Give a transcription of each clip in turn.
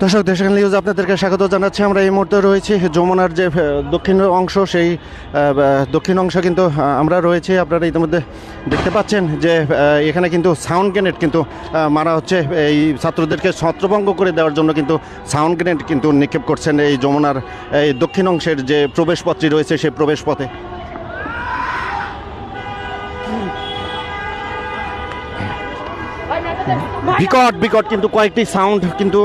দর্শক দেশান নিউজ আপনাদেরকে স্বাগত জানাচ্ছি। আমরা এই মুহূর্তে রয়েছি যমুনার যে দক্ষিণ অংশ, সেই দক্ষিণ অংশ কিন্তু আমরা রয়েছি। আপনারা ইতিমধ্যে দেখতে পাচ্ছেন যে এখানে কিন্তু সাউন্ড গ্রেনেড কিন্তু মারা হচ্ছে। এই ছাত্রদেরকে ছত্রভঙ্গ করে দেওয়ার জন্য কিন্তু সাউন্ড গ্রেনেড কিন্তু নিক্ষেপ করছেন এই যমুনার এই দক্ষিণ অংশের যে প্রবেশপথটি রয়েছে সেই প্রবেশপথে। বিকট বিকট কিন্তু কয়েকটি সাউন্ড কিন্তু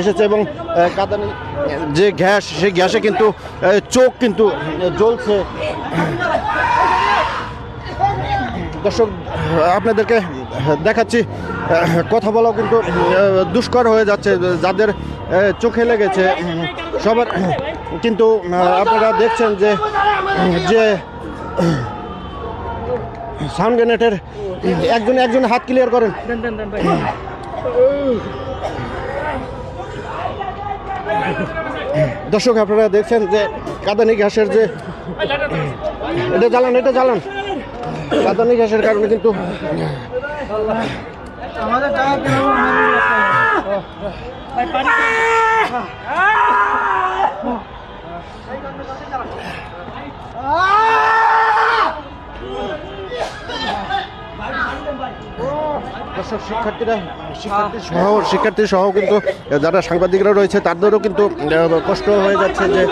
এসেছে এবং কাঁদানি যে গ্যাস, সেই গ্যাসে কিন্তু চোখ কিন্তু জ্বলছে। দর্শক আপনাদেরকে দেখাচ্ছি, কথা বলাও কিন্তু দুষ্কর হয়ে যাচ্ছে। যাদের চোখে লেগেছে সবার কিন্তু আপনারা দেখছেন যে যে সাউন্ড গ্রেনেডের একজন হাত ক্লিয়ার করেন। দর্শক আপনারা দেখছেন যে কাঁদানি গ্যাসের যে এটা জ্বালান কাঁদানি গ্যাসের কারণে কিন্তু দর্শক শিক্ষার্থী সহ কিন্তু যারা সাংবাদিকরা রয়েছে তাদেরও কিন্তু কষ্ট হয়ে যাচ্ছে যে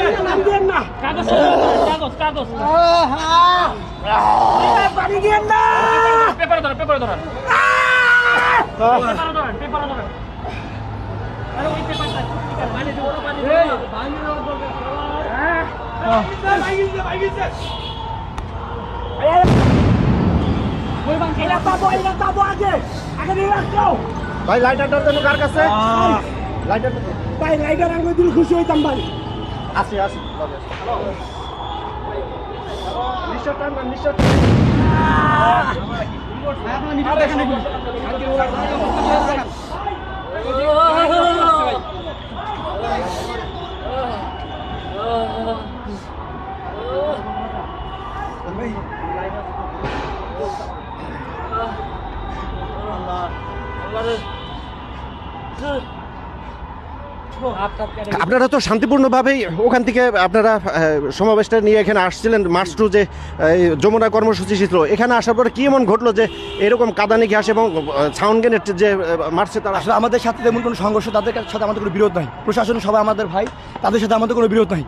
ভাই লাইটারটার জন্য কার কাছে লাইটার আমি দিল খুশি হইতাম ভাই। আসি আপনারা তো শান্তিপূর্ণভাবেই ওখান থেকে আপনারা সমাবেশটা নিয়ে এখানে আসছিলেন। মার্চ টু যে যমুনা কর্মসূচি ছিল, এখানে আসার পরে কি এমন ঘটলো যে এরকম কাঁদানি গ্যাস এবং সাউন্ড গ্রেনেড যে মারছে? তারা আসলে আমাদের সাথে তেমন কোনো সংঘর্ষ, তাদের সাথে আমাদের কোনো বিরোধ নাই। প্রশাসন সবাই আমাদের ভাই, তাদের সাথে আমাদের কোনো বিরোধ নাই।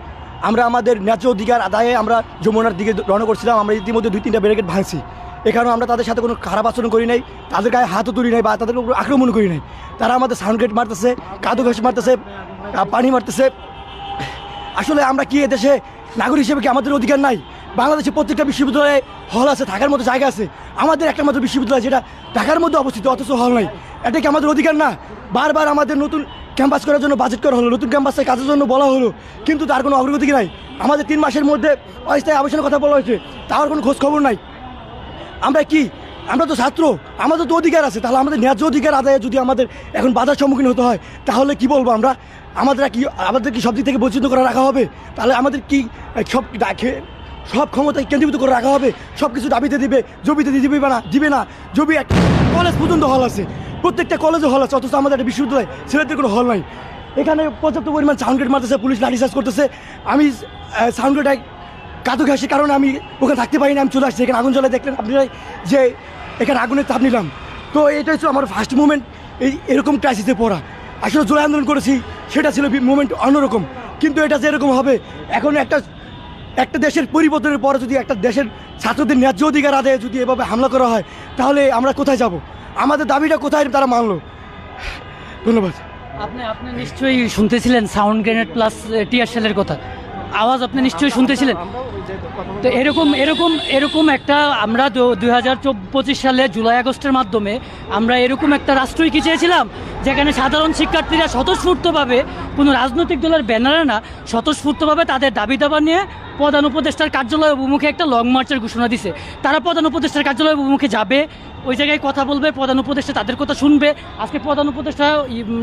আমরা আমাদের ন্যায্য অধিকার আদায়ে আমরা যমুনার দিকে রওনা করছিলাম। আমরা ইতিমধ্যে 2-3টা ব্যারিকেড ভাঙছি। এখানেও আমরা তাদের সাথে কোনো খারাপ আচরণ করি নাই, তাদের গায়ে হাতও তুলি নাই বা তাদের উপর আক্রমণ করি নাই। তারা আমাদের সাউন্ড গ্রেনেড মারতেছে, কাদু ঘাস মারতেছে, পানি মারতেছে। আসলে আমরা কি এদেশে নাগরিক হিসেবে কি আমাদের অধিকার নাই? বাংলাদেশে প্রত্যেকটা বিশ্ববিদ্যালয়ে হল আছে, থাকার মতো জায়গা আছে। আমাদের একটা মাত্র বিশ্ববিদ্যালয় যেটা ঢাকার মধ্যে অবস্থিত, অথচ হল নাই। এটা কি আমাদের অধিকার না? বারবার আমাদের নতুন ক্যাম্পাস করার জন্য বাজেট করা হলো, নতুন ক্যাম্পাসে কাজের জন্য বলা হলো, কিন্তু তার কোনো অগ্রগতি নাই। আমাদের 3 মাসের মধ্যে অস্থায়ী আবাসনের কথা বলা হয়েছে, তার কোনো খোঁজ খবর নাই। আমরা কি, আমরা তো ছাত্র, আমাদের তো অধিকার আছে। তাহলে আমাদের ন্যায্য অধিকার আদায়ে যদি আমাদের এখন বাধার সম্মুখীন হতে হয়, তাহলে কি বলবো আমরা? আমাদের কি সব দিক থেকে বঞ্চিত করে রাখা হবে? তাহলে আমাদের কি সব ক্ষমতা কেন্দ্রীভূত করে রাখা হবে? সব কিছু দাবিতে জবিতে দিবে না। জবি একটা কলেজ পর্যন্ত হল আছে, প্রত্যেকটা কলেজে হল আছে, অথচ আমাদের একটা বিশ্ববিদ্যালয় ছেলেদের কোনো হল নাই। এখানে পর্যাপ্ত পরিমাণ সাউন্ড গ্রেনেড মারতেছে, পুলিশ লাঠিচার্জ করতেছে। আমি সাউন্ড গ্রেনেড কাদু ঘাসের কারণে আমি ওখানে থাকতে পারি না, আমি চলে আসছি। এখানে আগুন জ্বলে দেখলেন আপনারা যে এখানে আগুনের তাপ নিলাম। তো এটা হচ্ছে আমার ফার্স্ট মুভমেন্ট এরকম ক্রাইসিসে পড়া। আসলে জুলাই আন্দোলন করেছি, সেটা ছিল মুভমেন্ট অন্যরকম, কিন্তু এটা যেরকম হবে এখন একটা দেশের পরিবর্তনের পরে যদি একটা দেশের ছাত্রদের ন্যায্য অধিকার আদায়ে যদি এভাবে হামলা করা হয়, তাহলে আমরা কোথায় যাব? আমাদের দাবিটা কোথায় তারা মানলো? ধন্যবাদ। আপনি নিশ্চয়ই শুনতেছিলেন সাউন্ড গ্রেনেড প্লাস টিয়ার শেলের কথা, আওয়াজ আপনি নিশ্চয়ই শুনতেছিলেন। তো এরকম একটা আমরা 2025 সালে জুলাই আগস্টের মাধ্যমে আমরা এরকম একটা রাষ্ট্রই কি চেয়েছিলাম, যেখানে সাধারণ শিক্ষার্থীরা স্বতঃস্ফূর্তভাবে কোনো রাজনৈতিক দলের ব্যানারে না, স্বতঃস্ফূর্তভাবে তাদের দাবি দাবা নিয়ে প্রধান উপদেষ্টার কার্যালয় অভিমুখে একটা লং মার্চের ঘোষণা দিছে। তারা প্রধান উপদেষ্টার কার্যালয় অভিমুখে যাবে, ওই জায়গায় কথা বলবে, প্রধান উপদেষ্টা তাদের কথা শুনবে। আজকে প্রধান উপদেষ্টা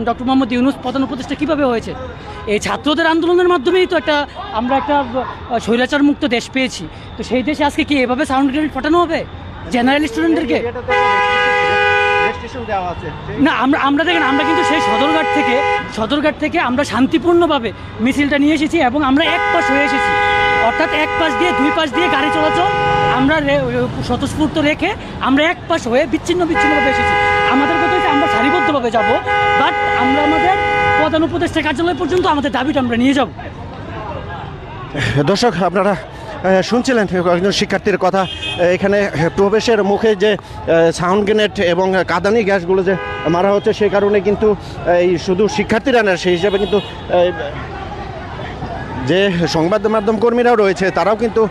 ডক্টর মোহাম্মদ ইউনূস প্রধান উপদেষ্টা কীভাবে হয়েছে? এই ছাত্রদের আন্দোলনের মাধ্যমেই তো আমরা একটা স্বৈরাচার মুক্ত দেশ পেয়েছি। তো সেই দেশে আজকে কি এভাবে সাউন্ড গ্রেনেড ফাটানো হবে জেনারেল স্টুডেন্টদেরকে? না আমরা দেখেন আমরা কিন্তু সেই সদরঘাট থেকে আমরা শান্তিপূর্ণভাবে মিছিলটা নিয়ে এসেছি এবং আমরা এক পাশ হয়ে এসেছি, অর্থাৎ এক পাশ দিয়ে দুই পাশ দিয়ে গাড়ি চলাচল আমরা স্বতঃস্ফূর্ত রেখে আমরা এক পাশ হয়ে বিচ্ছিন্নভাবে এসেছি। আমাদের কথা হচ্ছে আমরা সারিবদ্ধভাবে যাব, বাট আমরা আমাদের প্রধান উপদেষ্টা কার্যালয় পর্যন্ত আমাদের দাবিটা আমরা নিয়ে যাব। দর্শক, আপনারা শুনছিলেন কয়েকজন শিক্ষার্থীর কথা। এখানে প্রবেশের মুখে যে সাউন্ড গ্রেনেড এবং কাঁদানি গ্যাসগুলো যে মারা হচ্ছে, সেই কারণে কিন্তু এই শুধু শিক্ষার্থীরা না, সেই হিসাবে কিন্তু যে সংবাদ মাধ্যম কর্মীরাও রয়েছে তারাও কিন্তু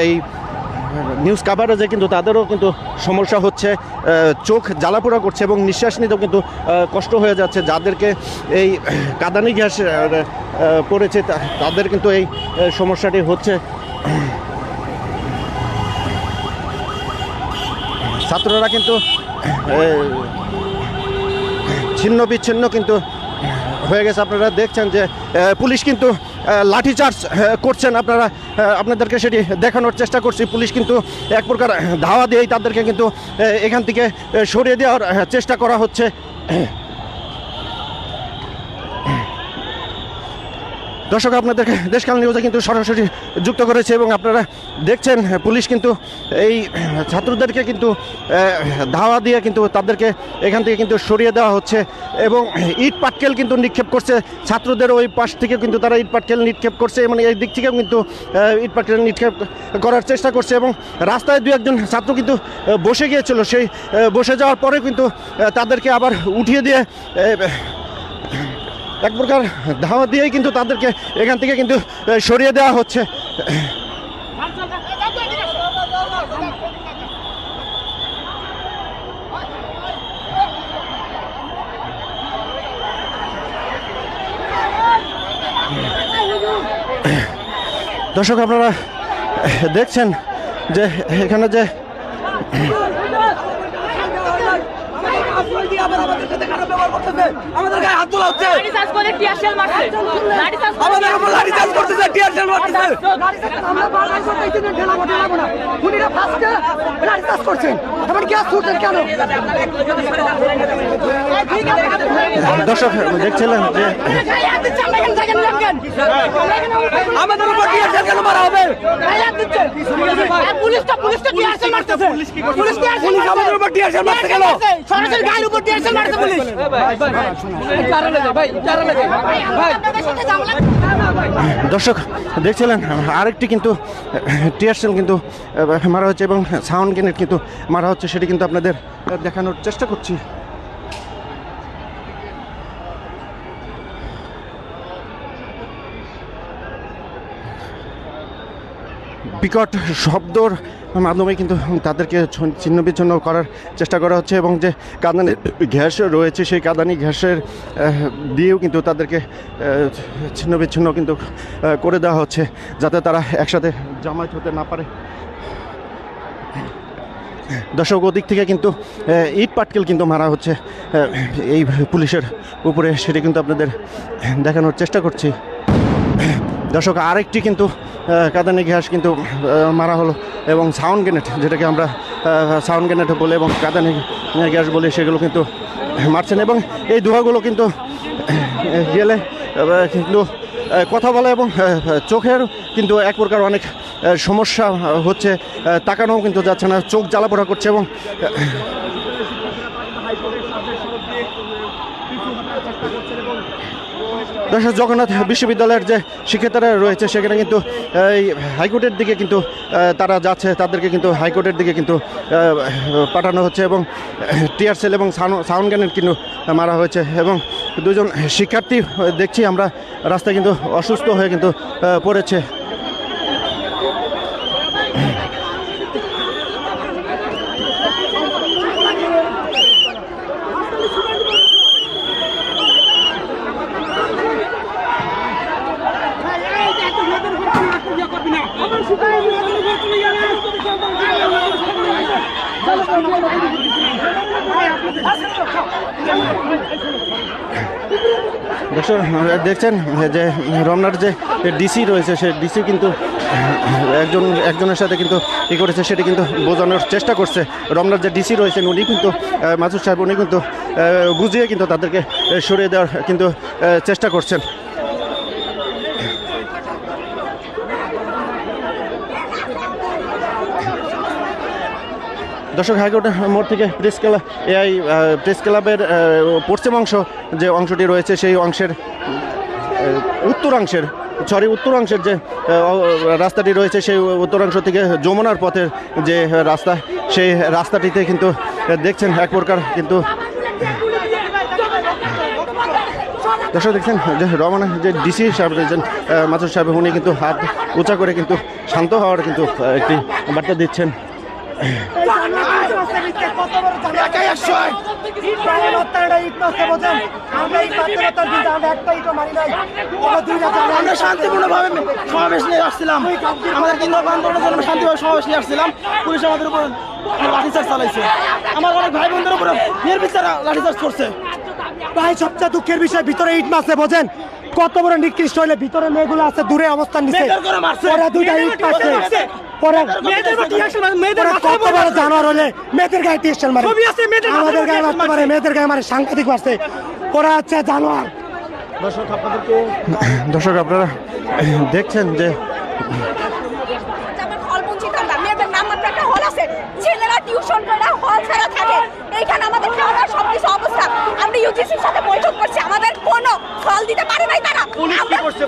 এই নিউজ কাভারেজে কিন্তু তাদেরও কিন্তু সমস্যা হচ্ছে, চোখ জ্বালাপোড়া করছে এবং নিঃশ্বাস নিতেও কিন্তু কষ্ট হয়ে যাচ্ছে। যাদেরকে এই কাঁদানি গ্যাস পড়েছে তাদের কিন্তু এই সমস্যাটি হচ্ছে। ছাত্ররা কিন্তু ছিন্ন বিচ্ছিন্ন কিন্তু হয়ে গেছে। আপনারা দেখছেন যে পুলিশ কিন্তু লাঠিচার্জ করছেন, আপনাদেরকে সেটি দেখানোর চেষ্টা করছি। পুলিশ কিন্তু এক প্রকার ধাওয়া দিয়েই তাদেরকে কিন্তু এখান থেকে সরিয়ে দেওয়ার চেষ্টা করা হচ্ছে। দর্শক, আপনাদেরকে দেশকাল নিউজে কিন্তু সরাসরি যুক্ত করেছে এবং আপনারা দেখছেন পুলিশ কিন্তু এই ছাত্রদেরকে কিন্তু ধাওয়া দিয়ে কিন্তু তাদেরকে এখান থেকে কিন্তু সরিয়ে দেওয়া হচ্ছে এবং ইট পাটকেল কিন্তু নিক্ষেপ করছে। ছাত্রদের ওই পাশ থেকে কিন্তু তারা ইট পাটকেল নিক্ষেপ করছে, মানে এই দিক থেকেও কিন্তু ইট পাটকেল নিক্ষেপ করার চেষ্টা করছে এবং রাস্তায় দু একজন ছাত্র কিন্তু বসে গিয়েছিল, সেই বসে যাওয়ার পরে কিন্তু তাদেরকে আবার উঠিয়ে দিয়ে এক প্রকার ধাওয়া দিয়েই কিন্তু তাদেরকে এখান থেকে কিন্তু সরিয়ে দেওয়া হচ্ছে। দর্শক, আপনারা দেখছেন যে এখানে যে আমাদের গায়ে হাত তোলা হচ্ছে, দর্শক দেখছিলেন যে আমাদের উপর টিয়ারশেল কেন মারা হবে? আমাদের উপর টিয়ারশেল মারছে কেন? সরাসরি গায়ের উপর টিয়ারশেল মারছে পুলিশ। দর্শক দেখছিলেন আরেকটি কিন্তু টিয়ারশেল কিন্তু মারা হচ্ছে এবং সাউন্ড গ্রেনেড কিন্তু মারা হচ্ছে, সেটি কিন্তু আপনাদের দেখানোর চেষ্টা করছি। বিকট শব্দর মাধ্যমে কিন্তু তাদেরকে ছিন্ন বিচ্ছিন্ন করার চেষ্টা করা হচ্ছে এবং যে কাঁদানি গ্যাস রয়েছে সেই কাঁদানি গ্যাসের দিয়েও কিন্তু তাদেরকে ছিন্ন বিচ্ছিন্ন কিন্তু করে দেওয়া হচ্ছে, যাতে তারা একসাথে জামায়াত হতে না পারে। দর্শক, ওদিক থেকে কিন্তু ইট পাটকেল কিন্তু মারা হচ্ছে এই পুলিশের উপরে, সেটি কিন্তু আপনাদের দেখানোর চেষ্টা করছি। দর্শক, আরেকটি কিন্তু কাঁদানি গ্যাস কিন্তু মারা হলো এবং সাউন্ড গ্রেনেড, যেটাকে আমরা সাউন্ড গ্রেনেড বলে এবং কাঁদানি গ্যাস বলে, সেগুলো কিন্তু মারছেন এবং এই ধোঁয়াগুলো কিন্তু গেলে কিন্তু কথা বলা এবং চোখের কিন্তু এক প্রকার অনেক সমস্যা হচ্ছে, তাকানোও কিন্তু যাচ্ছে না, চোখ জ্বালাপোড়া করছে এবং দর্শক, জগন্নাথ বিশ্ববিদ্যালয়ের যে শিক্ষার্থীরা রয়েছে সেখানে কিন্তু এই হাইকোর্টের দিকে কিন্তু তারা যাচ্ছে, তাদেরকে কিন্তু হাইকোর্টের দিকে কিন্তু পাঠানো হচ্ছে এবং টিয়ারশেল এবং সাউন্ড গ্রেনেড কিন্তু মারা হয়েছে এবং দুজন শিক্ষার্থী দেখছি আমরা রাস্তায় কিন্তু অসুস্থ হয়ে কিন্তু পড়েছে। দর্শক দেখছেন যে রমনার যে ডিসি রয়েছে, সে ডিসি কিন্তু একজনের সাথে কিন্তু ই করেছে, সেটি কিন্তু বোঝানোর চেষ্টা করছে। রমনার যে ডিসি রয়েছেন উনি কিন্তু মাসুদ সাহেব উনি কিন্তু বুঝিয়ে কিন্তু তাদেরকে সরিয়ে দেওয়ার কিন্তু চেষ্টা করছেন। দর্শক, হাইকোর্টের মোড় থেকে প্রেস ক্লাবের পশ্চিম অংশ যে অংশটি রয়েছে সেই অংশের উত্তরাংশের যে রাস্তাটি রয়েছে সেই উত্তরাংশ থেকে যমুনার পথের যে রাস্তা, সেই রাস্তাটিতে কিন্তু দেখছেন এক প্রকার কিন্তু দর্শক দেখছেন যে রমনা যে ডিসি সাহেব রয়েছেন মাসুদ সাহেব উনি কিন্তু হাত উঁচা করে কিন্তু শান্ত হওয়ার কিন্তু একটি বার্তা দিচ্ছেন। আমরা শান্তিপূর্ণভাবে সমাবেশ নিয়ে আসছিলাম, আমাদের কিন্তু আন্দোলনের জন্য শান্তিভাবে সমাবেশ নিয়ে আসছিলাম। পুলিশ আমাদের উপর লাঠিচার্জ চালাইছে, আমার অনেক ভাই বোনদের উপর নির্বিচার লাঠিচার্জ করছে। ভাই সবচেয়ে দুঃখের বিষয়, ভিতরে ইট মারছে, বোঝেন কত বড় নিকৃষ্ট হইলে ভিতরে মেয়েগুলো আছে দূরে অবস্থান নিচ্ছে, ওরা দুইটা ইট মারছে, কত বড় জানোয়ার হলে মেয়েদের গায়ে টিএসএল মারে, আমাদের গায়ে মারতে পারে, মেয়েদের গায়ে মারে, সাংঘাতিক মারছে, ওরা হচ্ছে জানোয়ার। দর্শক আপনারা দেখছেন যে ছেলেরা টিউশন করে হল ছাড়া থাকে, এইখানে আমাদের খাওয়া সবকিছু অবস্থা। আমরা ইউজিসির সাথে বৈঠক করছি, আমাদের কোনো ফল দিতে পারে নাই তারা।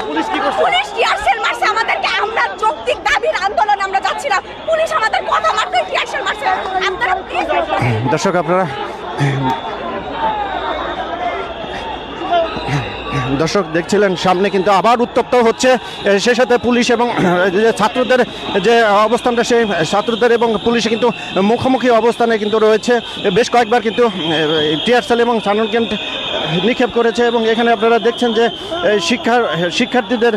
পুলিশ টিয়ারশেল মারছে আমাদেরকে, আমরা যৌক্তিক দাবির আন্দোলনে আমরা যাচ্ছিলাম, পুলিশ আমাদের কথা মারতে টিয়ারশেল মারছে। আপনারা দর্শক আপনারা দর্শক দেখছিলেন সামনে কিন্তু আবার উত্তপ্ত হচ্ছে, সেই সাথে পুলিশ এবং ছাত্রদের যে অবস্থানটা সেই ছাত্রদের এবং পুলিশে কিন্তু মুখোমুখি অবস্থানে কিন্তু রয়েছে। বেশ কয়েকবার কিন্তু টিয়ারশেল এবং সানন ক্যান্ট নিক্ষেপ করেছে এবং এখানে আপনারা দেখছেন যে শিক্ষার্থীদের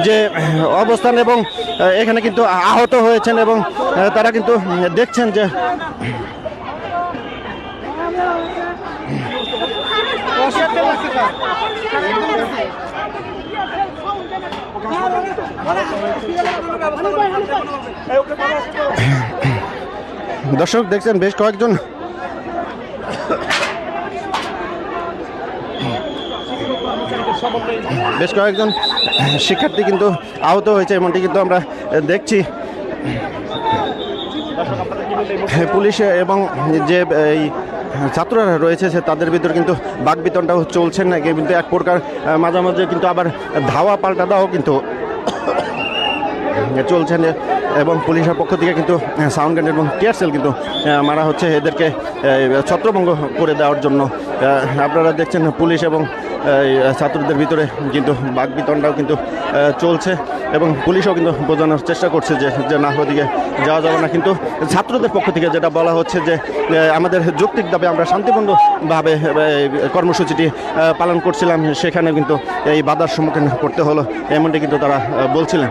যে অবস্থান এবং এখানে কিন্তু আহত হয়েছেন এবং তারা কিন্তু দেখছেন যে দর্শক দেখছেন বেশ কয়েকজন শিক্ষার্থী কিন্তু আহত হয়েছে, এমনটি কিন্তু আমরা দেখছি। পুলিশ এবং যে এই ছাত্ররা রয়েছে তাদের ভিতর কিন্তু বাকবিতণ্ডাও চলছেন না, কিন্তু এক প্রকার মাঝে মাঝে কিন্তু আবার ধাওয়া পাল্টা দাও কিন্তু চলছেন এবং পুলিশের পক্ষ থেকে কিন্তু সাউন্ড গ্রেনেড এবং টিয়ারশেল কিন্তু মারা হচ্ছে এদেরকে ছত্রভঙ্গ করে দেওয়ার জন্য। আপনারা দেখছেন পুলিশ এবং ছাত্রদের ভিতরে কিন্তু বাকবিতণ্ডাও কিন্তু চলছে এবং পুলিশও কিন্তু বোঝানোর চেষ্টা করছে যে না, ওদিকে যাওয়া যাবে না। কিন্তু ছাত্রদের পক্ষ থেকে যেটা বলা হচ্ছে যে আমাদের যৌক্তিক দাবি, আমরা শান্তিপূর্ণভাবে কর্মসূচিটি পালন করছিলাম, সেখানে কিন্তু এই বাধার সম্মুখীন করতে হলো, এমনটি কিন্তু তারা বলছিলেন।